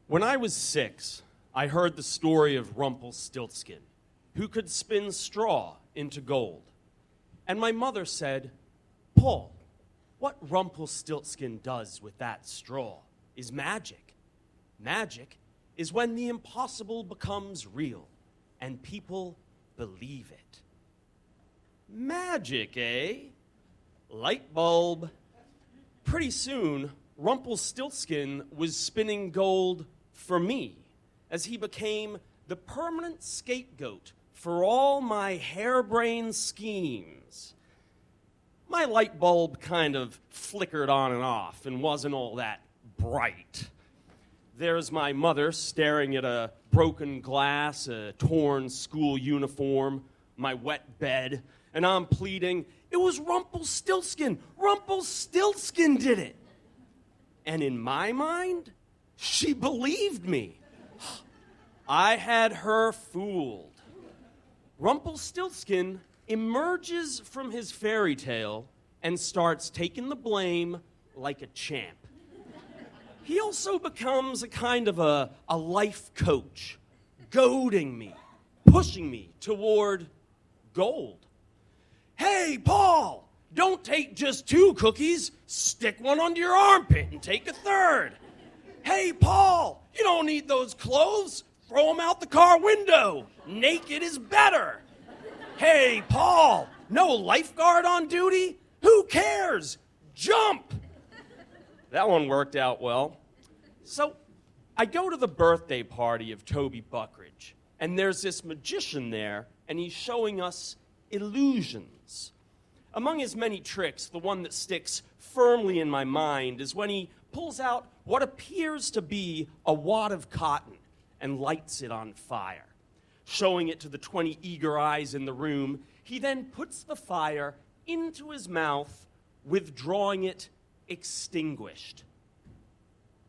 When I was 6, I heard the story of Rumpelstiltskin, who could spin straw into gold. And my mother said, "Paul, what Rumpelstiltskin does with that straw is magic. Magic is when the impossible becomes real and people believe it." Magic, eh? Light bulb. Pretty soon, Rumpelstiltskin was spinning gold for me, as he became the permanent scapegoat for all my harebrained schemes. My light bulb kind of flickered on and off and wasn't all that bright. There's my mother staring at a broken glass, a torn school uniform, my wet bed, and I'm pleading, "It was Rumpelstiltskin! Rumpelstiltskin did it!" And in my mind, she believed me. I had her fooled. Rumpelstiltskin emerges from his fairy tale and starts taking the blame like a champ. He also becomes a kind of a life coach, goading me, pushing me toward gold. "Hey, Paul, don't take just 2 cookies. Stick one under your armpit and take a 3rd. Hey, Paul, you don't need those clothes. Throw them out the car window. Naked is better. Hey, Paul, no lifeguard on duty? Who cares? Jump." That one worked out well. So I go to the birthday party of Toby Buckridge, and there's this magician there, and he's showing us illusions. Among his many tricks, the one that sticks firmly in my mind is when he pulls out what appears to be a wad of cotton and lights it on fire. Showing it to the 20 eager eyes in the room, he then puts the fire into his mouth, withdrawing it extinguished.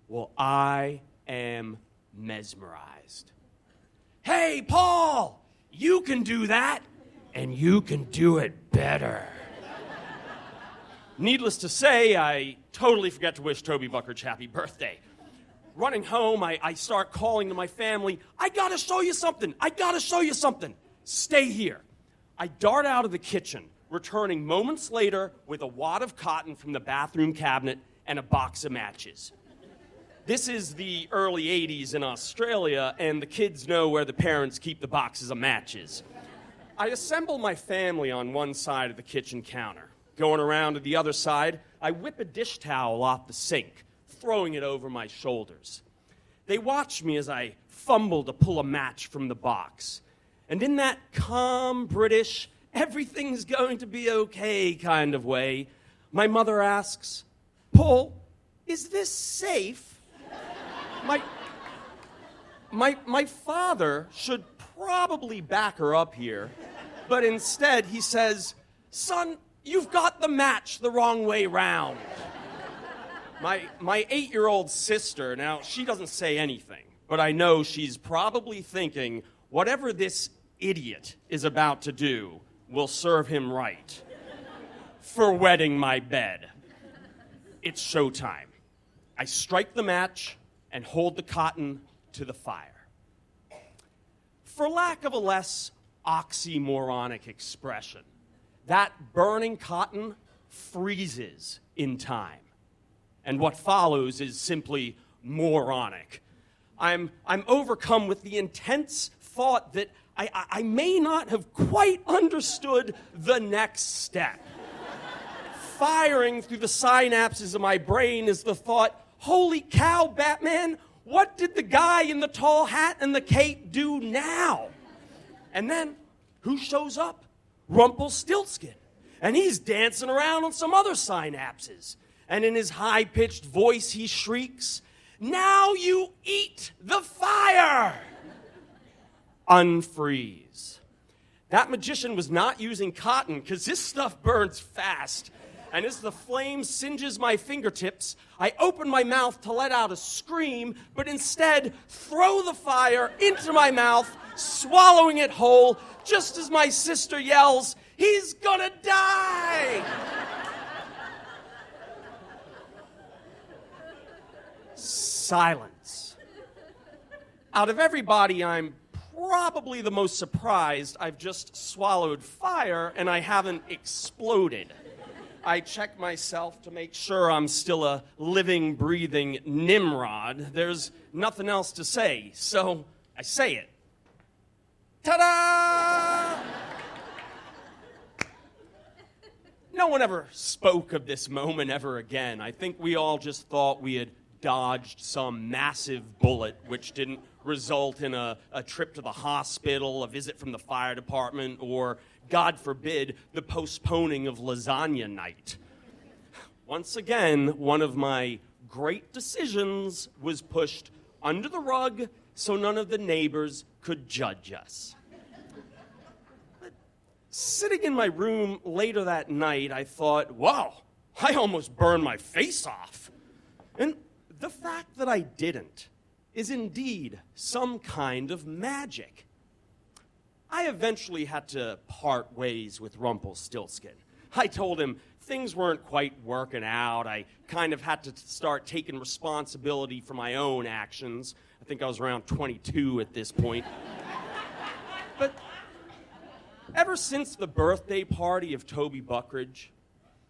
Well, I am mesmerized. "Hey, Paul, you can do that, and you can do it better." Needless to say, I totally forgot to wish Toby Buckridge happy birthday. Running home, I start calling to my family, "I gotta show you something, I gotta show you something. Stay here." I dart out of the kitchen, returning moments later with a wad of cotton from the bathroom cabinet and a box of matches. This is the early 80s in Australia, and the kids know where the parents keep the boxes of matches. I assemble my family on one side of the kitchen counter. Going around to the other side, I whip a dish towel off the sink, throwing it over my shoulders. They watch me as I fumble to pull a match from the box. And in that calm, British, everything's going to be okay kind of way, my mother asks, "Paul, is this safe?" My father should probably back her up here, but instead he says, "Son, you've got the match the wrong way round." My 8-year-old sister, now she doesn't say anything, but I know she's probably thinking, whatever this idiot is about to do will serve him right for wetting my bed. It's showtime. I strike the match and hold the cotton to the fire. For lack of a less oxymoronic expression, that burning cotton freezes in time. And what follows is simply moronic. I'm overcome with the intense thought that I may not have quite understood the next step. Firing through the synapses of my brain is the thought, "Holy cow, Batman, what did the guy in the tall hat and the cape do now?" And then, who shows up? Rumpelstiltskin. And he's dancing around on some other synapses. And in his high-pitched voice, he shrieks, "Now you eat the fire!" Unfreeze. That magician was not using cotton, because this stuff burns fast. And as the flame singes my fingertips, I open my mouth to let out a scream, but instead throw the fire into my mouth, swallowing it whole, just as my sister yells, "He's gonna die!" Silence. Out of everybody, I'm probably the most surprised I've just swallowed fire and I haven't exploded. I check myself to make sure I'm still a living, breathing Nimrod. There's nothing else to say, so I say it. Ta-da! No one ever spoke of this moment ever again. I think we all just thought we had dodged some massive bullet, which didn't result in a trip to the hospital, a visit from the fire department, or, God forbid, the postponing of lasagna night. Once again, one of my great decisions was pushed under the rug so none of the neighbors could judge us. But sitting in my room later that night, I thought, wow, I almost burned my face off. And the fact that I didn't is indeed some kind of magic. I eventually had to part ways with Rumpelstiltskin. I told him things weren't quite working out. I kind of had to start taking responsibility for my own actions. I think I was around 22 at this point. But ever since the birthday party of Toby Buckridge,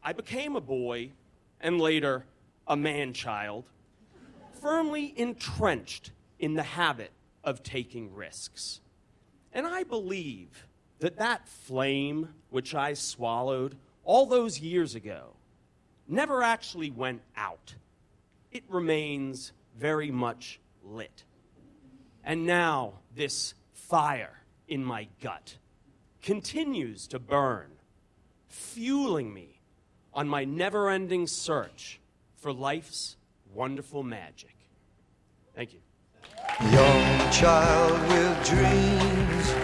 I became a boy, and later a man-child, firmly entrenched in the habit of taking risks. And I believe that that flame which I swallowed all those years ago never actually went out. It remains very much lit. And now this fire in my gut continues to burn, fueling me on my never-ending search for life's wonderful magic. Thank you. Young child with dreams